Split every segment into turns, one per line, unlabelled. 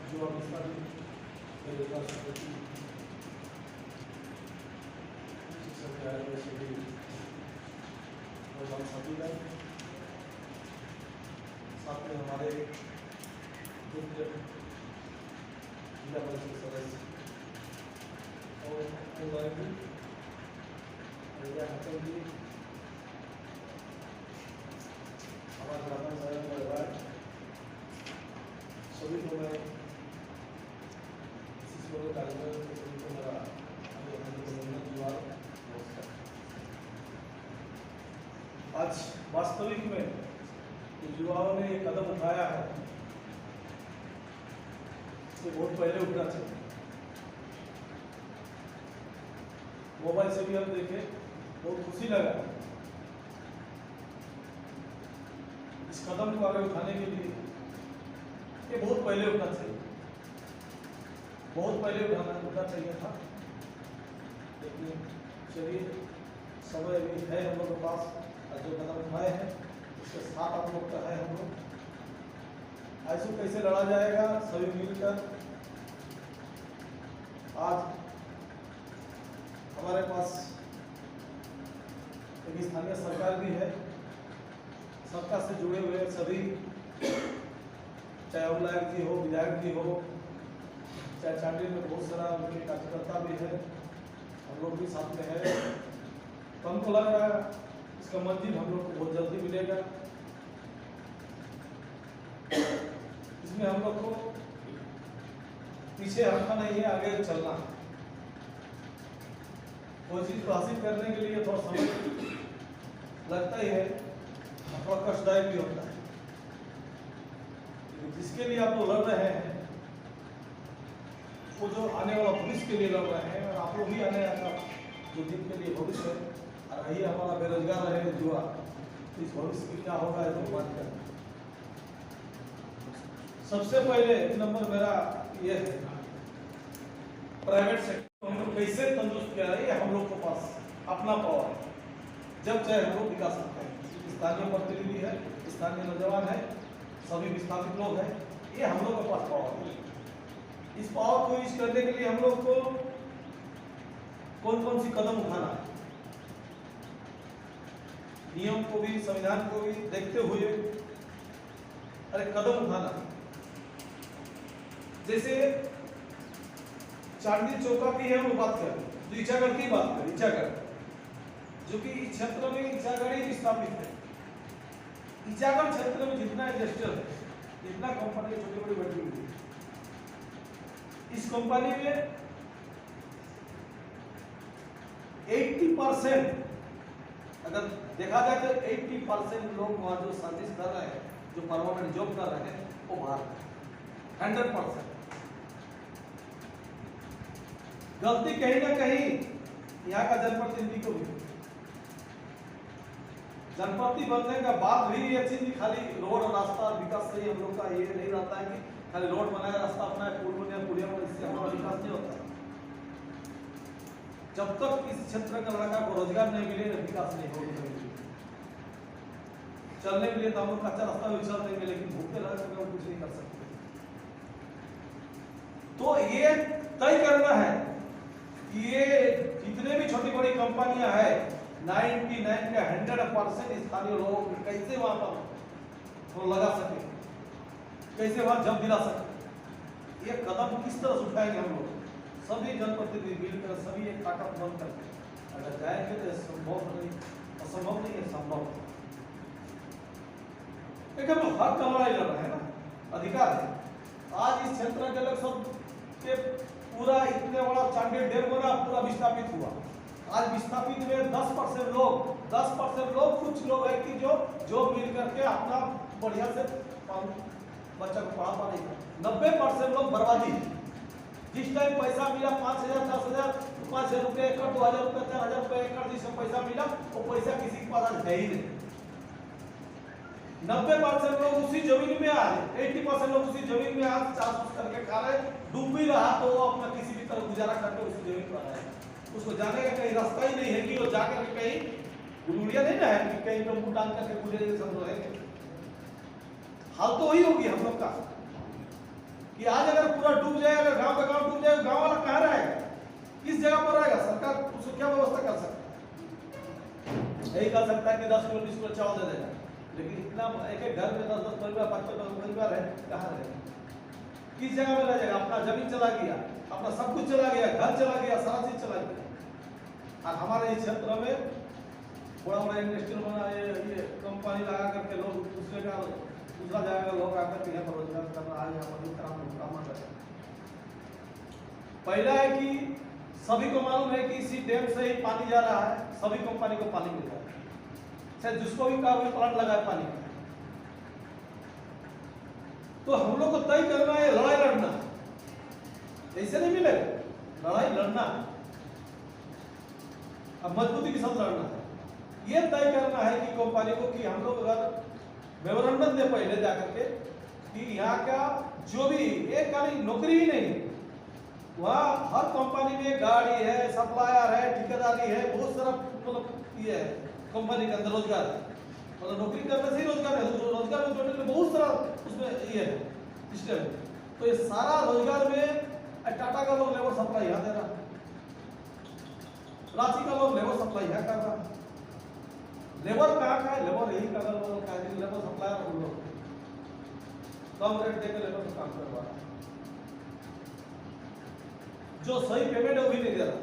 जो अवस्था में बेरोजगार सभी शिक्षक आए सभी और हम सभी का साथ में हमारे जिला परिषद सदस्य और हमारे ग्रामीण सड़क परिवार सभी को मैं कार्यक्रम सभी को मेरा आज वास्तविक में युवाओं ने एक कदम उठाया है तो बहुत पहले उठना चाहिए। मोबाइल से भी हम देखे बहुत खुशी लगा। इस कदम को आगे उठाने के लिए ये बहुत पहले उठना चाहिए, बहुत पहले उठना चाहिए था, लेकिन चलिए समय अभी है हम लोग के पास। जो कदम उठाए हैं उसके साथ आप लोग का है हम लोग ऐसे कैसे लड़ा जाएगा सभी मिलकर। आज हमारे पास एक स्थानीय सरकार भी है, सरकार से जुड़े हुए सभी चाहे विधायक जी हो, विधायक जी हो, चाहे चांडी में बहुत सारा उनके कार्यकर्ता भी है, हम लोग भी साथ में है। तो हमको लग रहा है इसका मंजिल हम लोग को बहुत जल्दी मिलेगा। इसमें हम लोग को पीछे हटना नहीं है, आगे चलना है। कोई चीज को हासिल करने के लिए थोड़ा समय लगता ही है, थोड़ा कष्टदायक भी होता है। जिसके लिए आप लोग लड़ रहे हैं वो जो आने वाला भविष्य के लिए लड़ रहे हैं, और आप लोग भी आने वाला जो दिन के लिए भविष्य है, और यही हमारा बेरोजगार रहे युवा, तो इस भविष्य की क्या होगा ये बात कर। सबसे पहले एक नंबर मेरा ये है प्राइवेट सेक्टर हम लोग कैसे तंदुरुस्त किया है, ये हम लोग के पास अपना पावर है। जब चाहे हम लोग विकास सकते हैं। स्थानीय प्रतिनिधि है, स्थानीय नौजवान है, सभी विस्थापित लोग हैं, ये हम लोग के पास पावर है। इस पावर को यूज करने के लिए हम लोग को कौन कौन सी कदम उठाना है, नियम को भी संविधान को भी देखते हुए अरे कदम उठाना। जैसे चांदी चौका की है वो बात करें, तो ईचागढ़ की बात करें। ईचागढ़ जो कि इस क्षेत्र में ईचागढ़ ही स्थापित है। ईचागढ़ क्षेत्र में जितना इंडस्ट्रियल है, जितना कंपनी छोटी बड़ी बैठी हुई है, इस कंपनी में 80% अगर देखा जाए तो 80% लोग वहां जो सर्विस कर रहे हैं, जो परमानेंट जॉब कर रहे हैं, वो बाहर 100%। गलती कहीं ना कहीं यहाँ का जनप्रतिनिधि को भी। जनप्रति बनने का बाद भी ये चीज खाली रोड और रास्ता विकास से ही हम लोग का ये नहीं रहता है कि खाली रोड बनाया, रास्ता बनाया, पुल बनाया, पुलिया में, इससे हमारा विकास नहीं होता। जब तक इस क्षेत्र का लड़का को रोजगार नहीं मिले, विकास नहीं होगा। चलने के लिए तो हम लोग कच्चा रास्ता भी चल देंगे, लेकिन भूखे रह कर कुछ नहीं कर सकते। तो ये तय करना है, ये जितने भी छोटी बड़ी कंपनियां हैं 99 का 100% स्थानीय लोगों को कैसे वहां पर लगा सके, कैसे वहां जब दिला सके, ये कदम किस तरह से उठाएंगे हम लोग सभी जनप्रतिनिधि मिलकर, सभी एक ताकत बन करके अगर जाएंगे तो संभव नहीं, असंभव नहीं है, संभव। एक हम हक का लड़ाई लड़ रहे हैं ना, अधिकार है। आज इस क्षेत्र के लोग सब के पूरा इतने बड़ा चांडी डैम बना, पूरा विस्थापित हुआ। आज विस्थापित में 10% लोग कुछ लोग है कि जो मिल करके अपना बढ़िया से बच्चा को पढ़ा पाने का। 90% लोग बर्बादी। जिस टाइम पैसा मिला 5,000, 10,000, 5,000 रुपये एकड़, 2,000 रुपये, 4,000 रुपये एकड़, जिससे पैसा मिला वो पैसा किसी के पास है ही नहीं। 90% लोग उसी जमीन में आ रहे, 80% लोग उसी जमीन में आज चाष करके खा रहे, डूब भी रहा तो वो अपना किसी भी तरह गुजारा करके उसी जमीन पर आए। उसको जाने का कहीं रास्ता ही नहीं है कि वो जाकर के कहीं गुड़गुड़िया नहीं ना है कि कहीं पे मुंह डाल करके गुजरे सब रहेंगे। हाल तो वही होगी हम लोग का। कि आज अगर पूरा डूब जाए, अगर गांव का गांव डूब जाए, गांव वाला कहाँ रहेगा, किस जगह पर रहेगा? सरकार उसको क्या व्यवस्था कर सकती है? यही कर सकता है कि 10 किलो 20 किलो चावल दे देगा, लेकिन इतना एक एक घर में 10-10 परिवार 5-5 परिवार है, कहाँ रहेगा? किस जगह में रह जाएगा? अपना जमीन चला गया, अपना सब कुछ चला गया, घर चला गया, सारा चीज चला गया। और हमारे इस क्षेत्र में बड़ा बड़ा इंडस्ट्री बना, ये कंपनी लगा करके लोग दूसरा जगह का लोग आकर के यहाँ पर रोजगार कर रहा है, यहाँ पर काम कर रहा है। पहला है कि सभी को मालूम है कि इसी डैम से ही पानी जा रहा है, सभी कंपनी को पानी मिल रहा है, चाहे जिसको भी कार्बन प्लांट लगा है पानी का। तो हम लोग को तय करना है, लड़ाई लड़ना, ऐसे नहीं मिलेगा, लड़ाई लड़ना, अब मजबूती के साथ लड़ना है। ये तय करना है कि कंपनी को कि हम लोग अगर मेमोरेंडम दे पहले जाकर के कि यहाँ का जो भी एक खाली नौकरी ही नहीं, वहाँ हर कंपनी में गाड़ी है, सप्लायर है, ठेकेदारी है, बहुत सारा मतलब ये है कंपनी के अंदर रोजगार है, मतलब नौकरी करने से ही रोजगार है, रोजगार में जोड़ने के लिए बहुत सारा उसमें ये है सिस्टम। तो ये सारा रोजगार में टाटा का लोग लेबर सप्लाई यहाँ दे रहा, रांची का लोग लेबर सप्लाई यहाँ कर रहा, लेबर कहाँ का है? लेबर यही का है, लेबर सप्लायर उन लोग कम रेट देकर लेबर को काम करवा रहा है, जो सही पेमेंट है वो भी नहीं दे रहा।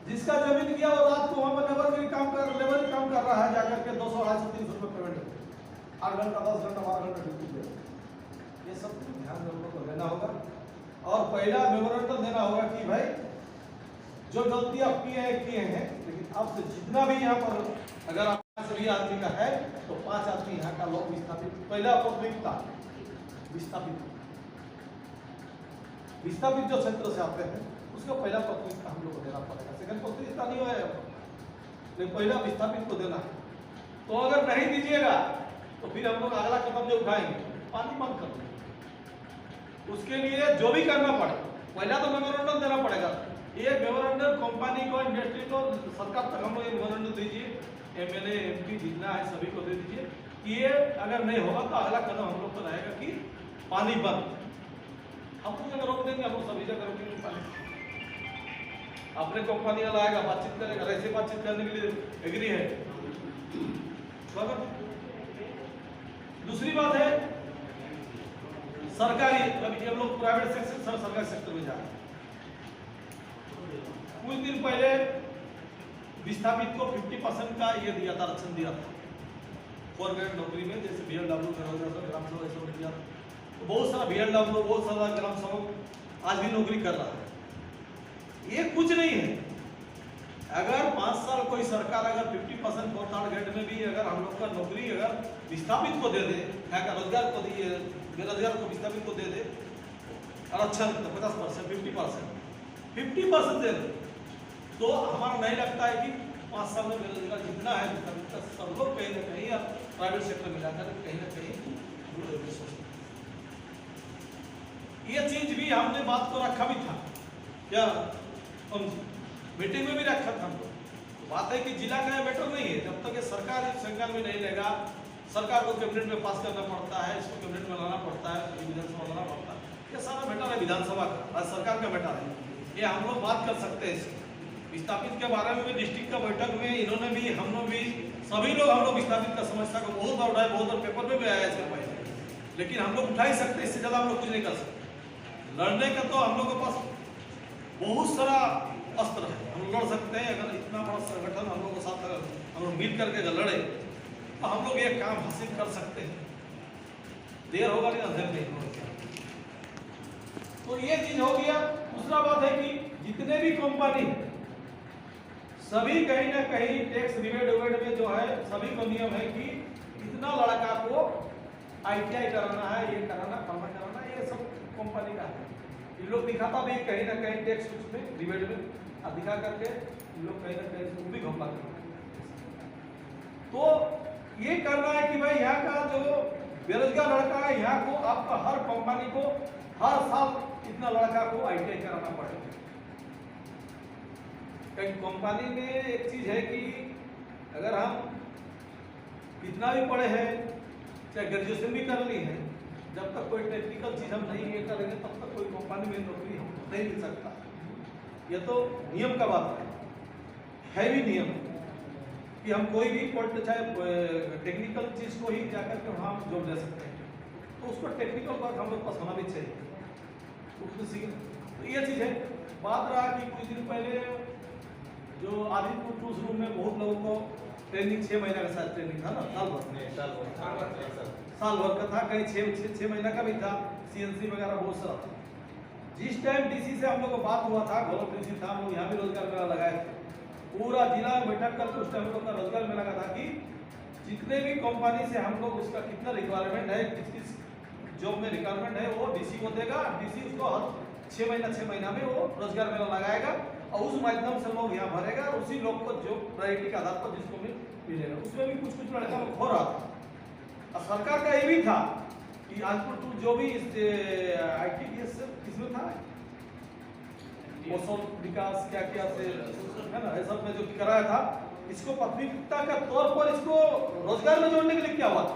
जिसका जमीन किया वो रात को वहां पर लेबर भी काम कर रहा है, जाकर के 200, 250, 300 रुपए पेमेंट, 8 घंटा 10 घंटा 12 घंटा ड्यूटी दे। ये सब ध्यान में हम लोग को देना होगा और पहला मेमोरेंडम देना होगा कि भाई जो गलतियां किए हैं, लेकिन अब से जितना भी यहाँ पर अगर आप सभी आदमी का है तो 5 आदमी यहाँ का लोग विस्थापित, पहला प्राथमिकता विस्थापित जो क्षेत्र से आते हैं उसका पहला प्राथमिकता हम लोग को देना पड़ेगा। सेकंड प्राथमिकता नहीं है, लेकिन पहला विस्थापित को देना है। तो अगर नहीं दीजिएगा तो फिर हम लोग अगला कदम जो उठाएंगे पानी बंद कर देंगे। उसके लिए जो भी करना पड़े, पहला तो मेमोरेंडम देना पड़ेगा। ये मेमोरेंडम कंपनी को, इंडस्ट्री को, सरकार तक हम लोग मेमोरेंडम दीजिए, एमएलए एमपी जितना है सभी को दे दीजिए कि ये अगर नहीं होगा तो अगला कदम हम लोग को रहेगा कि पानी बंद। हम लोग अगर रोक देंगे, हम लोग सभी जगह रोकेंगे पानी। अपने कंपनी वाला आएगा, बातचीत करेगा, ऐसे बातचीत करने के लिए एग्री है। दूसरी बात है सरकारी, अभी हम लोग प्राइवेट सेक्टर सरकारी सेक्टर में जा रहे हैं। कुछ दिन पहले विस्थापित को 50% का ये दिया था, आरक्षण दिया था फॉर ग्रेड नौकरी में, जैसे बीएलडब्ल्यू ग्राम सेवक ऐसा दिया। तो बहुत सारा बीएलडब्ल्यू, बहुत सारा ग्राम सेवक आज भी नौकरी कर रहा है। ये कुछ नहीं है। अगर 5 साल कोई सरकार अगर 50% और थर्ड ग्रेड में भी अगर हम लोग का नौकरी अगर विस्थापित को दे दे, क्या रोजगार को दिए, बेरोजगार को विस्थापित को दे दे आरक्षण 50%, 50% दे दे, तो हमारा नहीं लगता है कि 5 साल में बेरोजगार जितना है सब लोग कहीं ना कहीं या प्राइवेट सेक्टर में जाकर कहीं ना कहीं जुड़े। ये चीज भी हमने बात को रखा भी था, क्या हम मीटिंग में भी रखा था हमको। बात है कि जिला का मैटर नहीं है, जब तक ये सरकार संज्ञान में नहीं लेगा, सरकार को कैबिनेट में पास करना पड़ता है, इसको कैबिनेट में लाना पड़ता है, विधानसभा लाना पड़ता है। ये सारा मैटर है विधानसभा का, सरकार का मैटर है। ये हम लोग बात कर सकते हैं इसकी विस्थापित के बारे में भी। डिस्ट्रिक्ट का बैठक में इन्होंने भी, हम लोग भी, सभी लोग हम लोग विस्थापित का समस्या को बहुत बार उठाए, बहुत बार पेपर में भी आया इसके पहले, लेकिन हम लोग उठा ही सकते, इससे ज्यादा हम लोग कुछ नहीं कर सकते। लड़ने का तो हम लोग के पास बहुत सारा अस्त्र है, हम लड़ सकते हैं। अगर इतना बड़ा संगठन हम लोग के साथ अगर हम लोग मिल करके अगर लड़े तो हम लोग ये काम हासिल कर सकते हैं। देर होगा नहीं, अंधेर नहीं होगा। तो ये चीज हो गया। दूसरा बात है कि जितने भी कंपनी सभी कहीं ना कहीं टैक्स रिबेट में जो है सभी को नियम है कि इतना लड़का को ITI कराना है, ये कराना है, ये सब कंपनी का है। इन लोग दिखाता भी कहीं ना कहीं टैक्स में रिबेट में दिखा करके इन लोग कहीं ना कहीं भी घोपा करते। तो ये करना है कि भाई यहाँ का जो बेरोजगार लड़का है, यहाँ को आपका हर कंपनी को हर साल इतना लड़का को ITI कराना पड़ेगा। कहीं कंपनी में एक चीज है कि अगर हम कितना भी पढ़े हैं, चाहे ग्रेजुएशन भी कर ली है, जब तक कोई टेक्निकल चीज हम नहीं ये करेंगे तब तक कोई कंपनी में नौकरी हमको नहीं मिल सकता। ये तो नियम का बात है भी नियम कि हम कोई भी चाहे टेक्निकल चीज को ही जाकर के हम जॉब ले सकते हैं, तो उसको टेक्निकल वर्क हम लोग पास होना भी चाहिए, तो ये चीज है। बात रहा कि कुछ दिन पहले जो आदित्य क्रूज रूम में बहुत लोगों को ट्रेनिंग 6 महीने का साथ ट्रेनिंग था ना, साल भर का था, कहीं 6 महीना का भी था, CNC वगैरह बहुत सारा था। जिस टाइम DC से हम लोग को बात हुआ था, गौरव DC था, हम लोग यहाँ भी रोजगार मेला लगाए थे, पूरा जिला में बैठक करके उस टाइम हम लोग का रोजगार मेला लगा था कि जितने भी कंपनी से हम लोग उसका कितना रिक्वायरमेंट है, किस किस जॉब में रिक्वायरमेंट है, वो DC को देगा, DC उसको हर 6 महीना में वो रोजगार मेला लगाएगा और उस माध्यम से लोग यहाँ भरेगा और उसी लोग को जो प्रायोरिटी के आधार पर जिसको मिलेगा। उसमें भी कुछ लड़का लोग हो रहा था और सरकार का ये भी था कि आजपुर टू जो भी ITDS किसमें था, कौशल विकास क्या से है ना, ये सब में जो कराया था, इसको प्राथमिकता का तौर पर इसको रोजगार में जोड़ने के लिए क्या हुआ था।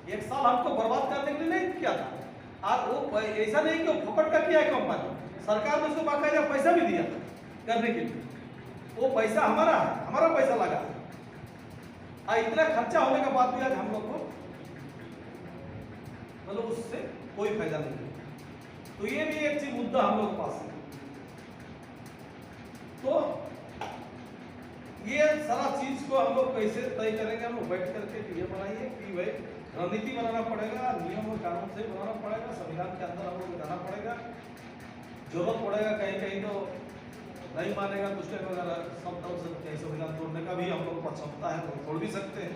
1 साल हमको बर्बाद करने के लिए नहीं किया था। आज वो ऐसा नहीं कि वो फुकट का किया है कंपनी, सरकार ने उसको बाकायदा पैसा भी दिया करने के लिए, वो पैसा हमारा है, हमारा पैसा लगा है। इतना खर्चा होने के बाद भी आज हम लोग को मतलब उससे कोई फायदा नहीं है। तो ये भी एक चीज मुद्दा हम लोग के पास है। तो ये सारा चीज को हम लोग कैसे तय करेंगे, हम लोग बैठ करके ये बनाइए कि भाई रणनीति बनाना पड़ेगा, नियम और कानून से बनाना पड़ेगा, संविधान के अंदर हम लोग जाना पड़ेगा, जरूरत पड़ेगा कहीं कहीं तो नहीं मानेगा तो उसके वगैरह सब तरफ से कहीं संविधान तोड़ने का भी हम लोग को क्षमता है, तो तोड़ भी सकते हैं।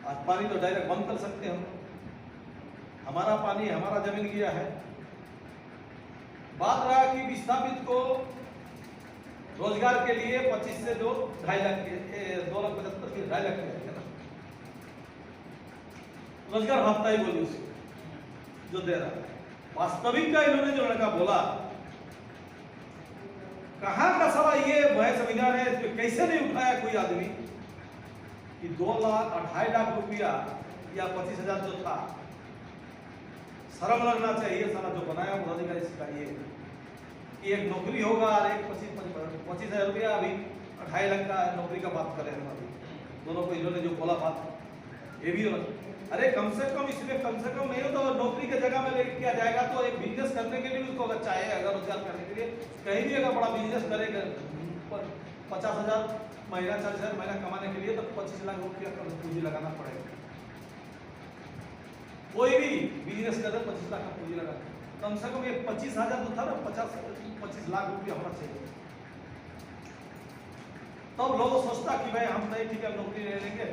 आज पानी तो डायरेक्ट बंद कर सकते हैं हम, हमारा पानी हमारा जमीन गया है। बात रहा कि विस्थापित को रोजगार के लिए 25 से 2.5 लाख के 2,75,000 के 2.5 लाख के रोजगार भत्ता ही बोली उसको जो दे रहा है। वास्तविक का इन्होंने जो लड़का बोला, कहां का सवाल ये वह संविधान है, इस पे कैसे नहीं उठाया कोई आदमी कि 2,00,000 2.5 लाख रुपया या 25,000 जो था, शर्म लगना चाहिए। सारा जो बनाया पदाधिकारी सिखाइए कि एक नौकरी होगा और एक 25,000 रुपया, अभी 2.5 लाख का नौकरी का बात करें हम अभी दोनों को, इन्होंने जो बोला बात ये भी होना। अरे कम से कम इसमें कम से कम नहीं हो तो नौकरी के जगह में लेके किया जाएगा, तो एक बिजनेस करने के लिए उसको अगर चाहे, अगर रोजगार करने के लिए कहीं भी अगर बड़ा बिजनेस करेगा 50,000 महीना 40,000 महीना कमाने के लिए तो 25 लाख रुपया का पूंजी लगाना पड़ेगा। कोई भी बिजनेस करे 25 लाख का पूंजी लगा, कम से कम ये 25,000 तो था ना, 25 लाख रुपया होना चाहिए। तब लोग सोचता कि भाई हम नहीं ठीक है नौकरी ले लेंगे,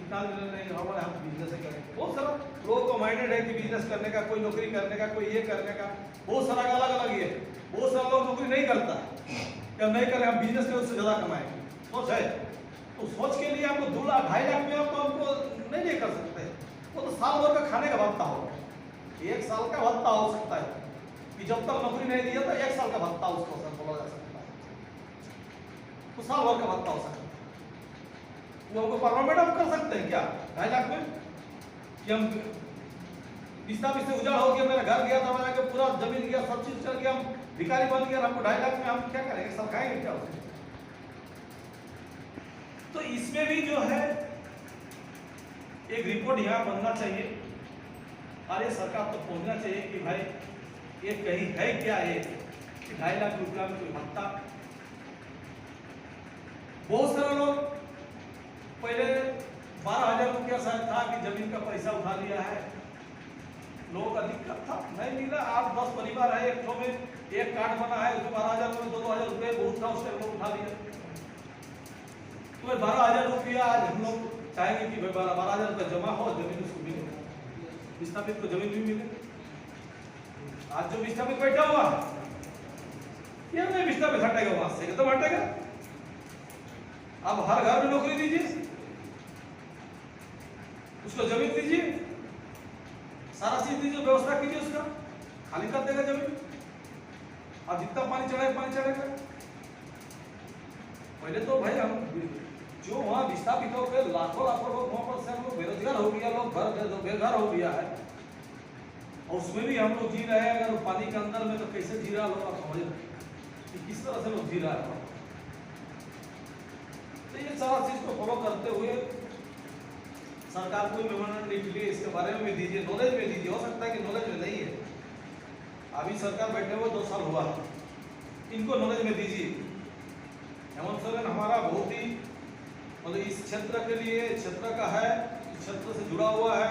इतना नहीं हमारे हम बिजनेस ही करेंगे। बहुत सारा लोगों को माइंडेड है कि बिजनेस करने का, कोई नौकरी करने का, कोई ये करने का, बहुत सारा अलग अलग ये। बहुत सारा लोग नौकरी नहीं करता कि हम नहीं करें, हम बिजनेस करें उससे ज्यादा कमाएंगे, सोच है। तो सोच के लिए हमको 2,00,000 2.5 लाख में हम तो हमको नहीं कर सकते, वो तो साल भर का खाने का भत्ता होगा, 1 साल का भत्ता हो सकता है कि जब तक नौकरी नहीं दिया तो 1 साल का भत्ता उसको बोला जा सकता है, तो साल भर का भत्ता हो सकता है। वो हमको परमानेंट हम कर सकते हैं क्या 2.5 लाख में कि हम विस्थापित से उजाड़ हो गया, मेरा घर गया था, मेरा पूरा जमीन गया, सब चीज चल गया, हम भिखारी बन गया, हमको 2.5 लाख में हम क्या करेंगे, सब खाएंगे क्या उसमें। तो इसमें भी जो है एक रिपोर्ट यहाँ बनना चाहिए और ये सरकार तक पहुंचना चाहिए कि भाई ये कहीं है क्या है कि 2.5 लाख रुपया में कोई भत्ता। बहुत सारे लोग पहले 12,000 रुपया शायद था कि जमीन का पैसा उठा लिया है, लोगों का दिक्कत था नहीं मिला। आप 10 परिवार है, एक में एक कार्ड बना है, उसमें 12,000 में 2,000 रुपये बहुत था, उससे लोग उठा लिया। तो 12,000 रुपया आज हम लोग चाहेंगे कि भाई 12,000 रुपया जमा हो, जमीन उसको मिले, विस्थापित को जमीन भी मिले। आज जो विस्थापित बैठा हुआ ये नहीं विस्थापित हटेगा, वहां से एकदम हटेगा। अब हर घर में नौकरी दीजिए, उसको जमीन दीजिए, सारा चीज दीजिए, व्यवस्था कीजिए, उसका खाली कर देगा जमीन। अब जितना पानी चढ़ेगा। पहले तो भाई हम जो वहाँ विस्थापित हो गए लाखों लोग वहाँ पर से हम लोग बेरोजगार हो गया, लोग घर बेघर हो गया है, और उसमें भी हम लोग जी रहे हैं। अगर पानी के अंदर में तो कैसे जी रहा लोग आप समझ कि किस तरह से लोग जी रहा है। तो ये सारा चीज को फॉलो करते हुए सरकार को मेमोरेंडम लिख लिए, इसके बारे में भी दीजिए, नॉलेज में दीजिए। हो सकता है कि नॉलेज में नहीं है, अभी सरकार बैठे हुए 2 साल हुआ, इनको नॉलेज में दीजिए। हेमंत सोरेन हमारा बहुत ही मतलब इस क्षेत्र के लिए क्षेत्र का है, इस क्षेत्र से जुड़ा हुआ है,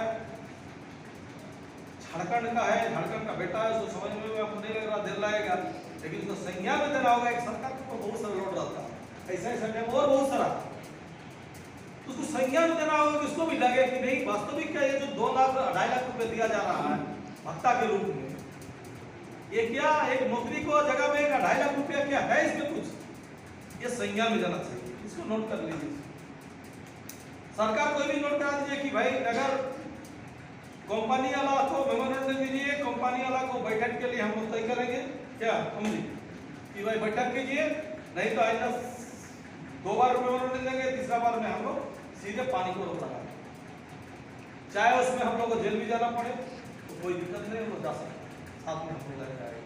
झारखंड का है, झारखंड का बेटा है। उसको समझ में आपको नहीं लग रहा, देर लगेगा, लेकिन उसको संज्ञान में देना होगा। एक सरकार को बहुत सारा लोड रहता है, ऐसा ही संज्ञान और बहुत सारा उसको संज्ञान देना होगा कि उसको भी लगे कि नहीं वास्तविक क्या ये जो 2 लाख 2.5 लाख रुपए दिया जा रहा है भत्ता के रूप में, ये क्या एक नौकरी को जगह में 2.5 लाख रुपया क्या है इसमें कुछ, ये संज्ञान में जाना चाहिए। इसको नोट कर लीजिए। सरकार को भी नोट करा दीजिए कि भाई अगर कंपनी वाला को मेमोरेंडम दीजिए, कंपनी वाला को बैठक के लिए हम लोग तय करेंगे क्या हम जी कि भाई बैठक कीजिए, नहीं तो आइंदा 2 बार मेमोरेंडम देंगे, तीसरा बार में हम लोग सीधे पानी को रोक लगाएंगे। चाहे उसमें हम लोग को जेल भी जाना पड़े तो कोई दिक्कत नहीं, हम लोग जा सकते, साथ में हम लोग रह जाएंगे,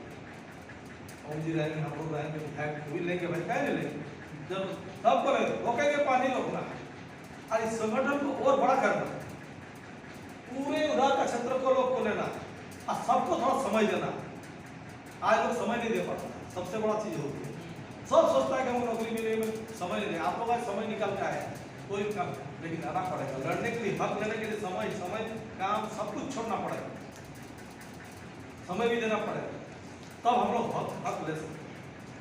हम जी रहेंगे, हम लोग रहेंगे, विधायक भी लेंगे, भाई क्या नहीं लेंगे, जब तब बोले रोकेंगे पानी रोकना है। और इस संगठन को और बड़ा करना, पूरे उधर का क्षेत्र को लोग को लेना और सबको थोड़ा समय देना। आज लोग समय नहीं दे पाता, सबसे बड़ा चीज होती है। सब सोचता है कि हमको नौकरी मिलेगी, समय नहीं दे। आप लोग आज समय निकल के आए कोई काम, लेकिन आना पड़ेगा लड़ने के लिए, हक लेने के लिए समय काम सब कुछ छोड़ना पड़ेगा, समय भी देना पड़ेगा, तब हम लोग हक ले सकते हैं।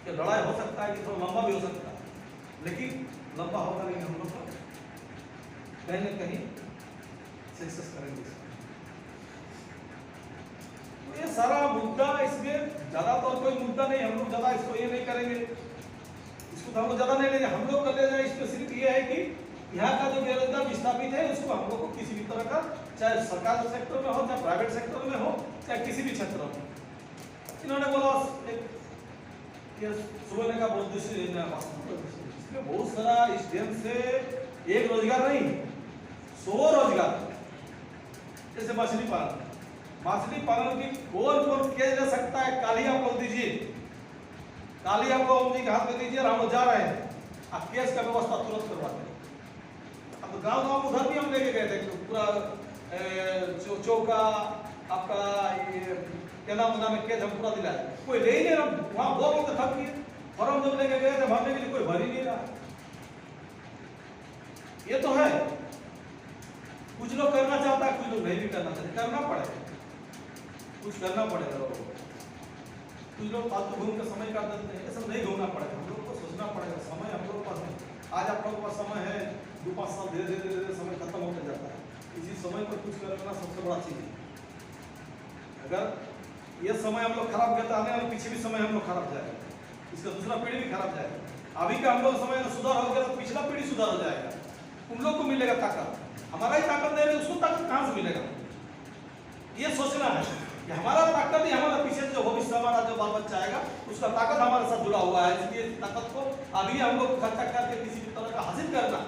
कि लड़ाई हो सकता है कि थोड़ा लंबा भी हो सकता है, लेकिन लंबा होगा, लेकिन हम लोग कहीं ना कहीं सक्सेस करेंगे। तो ये सारा मुद्दा, इसमें ज्यादा तो कोई मुद्दा नहीं, हम लोग ज्यादा इसको ये नहीं करेंगे, इसको तो हम लोग ज्यादा नहीं लेंगे। हम लोग कर ले जाए स्पेसिफिक ये है कि यहाँ का जो बेरोजगार विस्थापित है उसको हम लोग को किसी भी तरह का, चाहे सरकारी सेक्टर में हो, चाहे प्राइवेट सेक्टर में हो, चाहे किसी भी क्षेत्र में। इन्होंने बोला एक सुबह का बहुत दूसरी इसमें बहुत सारा इस डेम से एक रोजगार नहीं 100 रोजगार। जैसे मछली पालन की कौन केस ले सकता है, काली आप लोग दीजिए, काली आप लोग जी के हाथ में दीजिए, हम लोग जा रहे हैं, आप केस का व्यवस्था तुरंत करवाते हैं। अब गाँव उधर भी हम लेके गए थे, तो पूरा चौका आपका ये केना में केस हम पूरा दिलाए, कोई ले ही नहीं रहा। वहाँ बोल रहे थक गए, फॉर्म जब लेके गए थे भरने के लिए कोई भर ही नहीं रहा। ये तो है, कुछ लोग करना चाहता है, कुछ लोग नहीं भी करना चाहते, करना पड़ेगा, कुछ करना पड़ेगा लोगों को। कुछ लोग फालतू घूम के समय काट देते हैं, ऐसा नहीं घूमना पड़ेगा, हम लोग को सोचना पड़ेगा। समय हम लोग के पास नहीं, आज आप लोगों के पास समय है, 2-5 साल धीरे धीरे समय खत्म होते जाता है। इसी समय पर कुछ करना सबसे बड़ा चीज है। अगर ये समय हम लोग खराब करते, आने वाले पीछे भी समय हम लोग खराब जाएगा, इसका दूसरा पीढ़ी भी खराब जाएगा। अभी का हम लोग समय सुधार हो गया तो पिछला पीढ़ी सुधार हो जाएगा, उन लोग को मिलेगा ताकत। हमारा ही ताकत दे रहे, उसको ताकत कहाँ से मिलेगा? ये सोचना है कि हमारा ताकत ही हमारा पीछे जो भविष्य हमारा जो बाल बच्चा आएगा उसका ताकत हमारे साथ जुड़ा हुआ है। इसलिए ताकत को अभी हम लोग खर्चा करके किसी भी तरह का हासिल करना।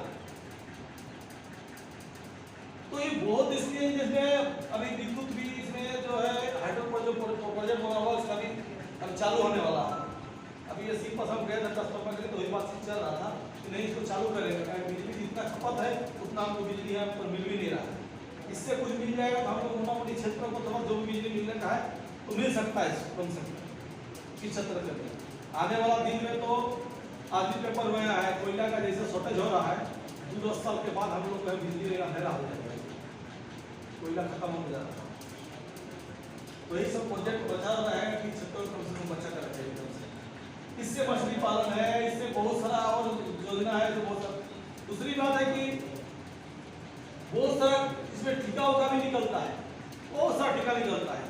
तो ये बहुत इसलिए जिसमें अभी विद्युत भी इसमें जो है हाइड्रो प्रोजेक्ट बना हुआ, उसका भी अब चालू होने वाला है। अभी ये सिंपल हम गए थे 10 पंद्रह दिन, तो वही बात चल रहा था कि नहीं इसको चालू करेंगे, बिजली जितना खपत है उतना हमको बिजली यहाँ पर मिल भी नहीं रहा। इससे कुछ मिल जाएगा तो हम लोग मोटा मोटी क्षेत्रों को थोड़ा जो भी बिजली मिलने का है तो मिल सकता है, कम से कम इस क्षेत्र के लिए। आने वाला दिन में तो आज भी पेपर में आया है, कोयला का जैसे शॉर्टेज हो रहा है, 2-10 साल के बाद हम लोग को बिजली लेना अंधेरा हो जाएगा, कोयला खत्म हो जा रहा है। तो यही सब प्रोजेक्ट बचा रहा है कि क्षेत्रों को कम से कम बचा कर रखेगा। इससे मछली पालन है, इससे बहुत सारा और योजना है जो बहुत सारा। दूसरी बात है कि बहुत सारा इसमें टीका उका भी निकलता है, बहुत सारा टीका निकलता है,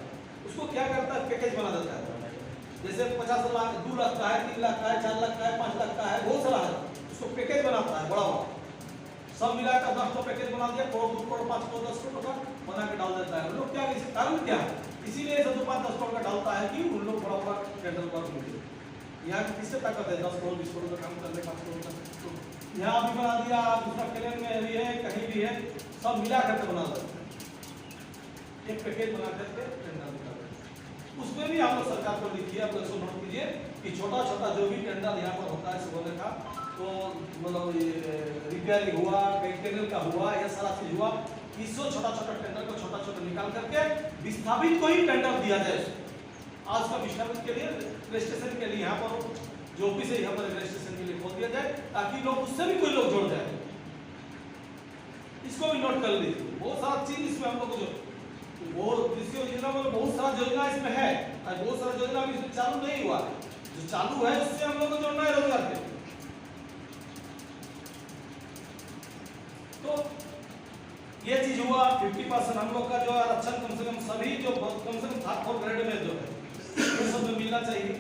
उसको क्या करता है पैकेज बना देता है। जैसे 50 लाख 2 लाख का है, 3 लाख का है, 4 लाख का है, 5 लाख का है, बहुत सारा है, उसको पैकेज बनाता है बड़ा बड़ा, सब मिलाकर 10 पैकेज बना दिया, 1 करोड़ 2 करोड़ 5 करोड़ 10 करोड़ का बना के डाल देता है। लोग क्या इसे कारण क्या है? इसीलिए 2-5-10 करोड़ का डालता है कि उन लोग बड़ा बड़ा टेंडर पर मिले। यहाँ की किससे ताकत है 10 करोड़ 20 करोड़ का काम करने, 5 करोड़ का? तो यहाँ भी बना दिया, दूसरा केरल में भी है, कहीं भी है, सब मिला करके बना देते हैं, एक पैकेज बना करके टेंडर हम लोग सरकार को लिखिए, आप लोग नोट कीजिए कि छोटा छोटा जो भी टेंडर यहाँ पर होता है सोने का, तो मतलब ये रिपेयरिंग हुआ, मेंटेनेंस का हुआ, ये सारा चीज हुआ, इसको छोटा छोटा टेंडर को छोटा छोटा निकाल करके विस्थापित को ही टेंडर दिया जाए। आज का विस्थापित के लिए रजिस्ट्रेशन के लिए यहाँ पर जो ऑफिस है यहाँ पर रजिस्ट्रेशन के लिए खोल दिया जाए, ताकि लोग उससे भी कोई लोग जुड़ जाए। इसको भी नोट कर लीजिए। बहुत सारा चीज इसमें हम लोग जो वो कृषि योजना में बहुत सारा योजना इसमें है, और बहुत सारा योजना अभी इसमें चालू नहीं हुआ है। जो चालू है उससे हम लोग को जोड़ना है रोजगार के। तो ये चीज हुआ। 50% हम लोग का जो आरक्षण कम से कम सभी जो कम से कम 4 ग्रेड में जो है वो सब में मिलना चाहिए,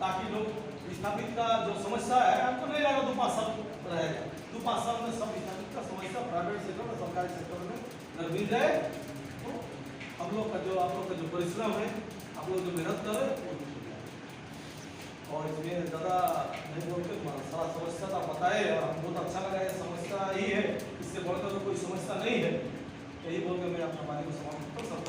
ताकि लोग विस्थापित का जो समस्या है, हमको नहीं लगा 2-5 साल रहेगा। 2-5 साल में सब विस्थापित का समस्या प्राइवेट सेक्टर में, सरकारी सेक्टर में अगर मिल जाए तो हम लोग का जो आप लोग का जो परिश्रम है, आप लोग जो मेहनत कर रहे हैं, और इसमें ज़्यादा नहीं बोल के सारा समस्या का बताए, और हमको बहुत अच्छा लगा। ये समस्या ही है, इससे बढ़कर कोई समस्या नहीं है। यही बोल के मैं अपना बात को समाप्त कर सकता हूं।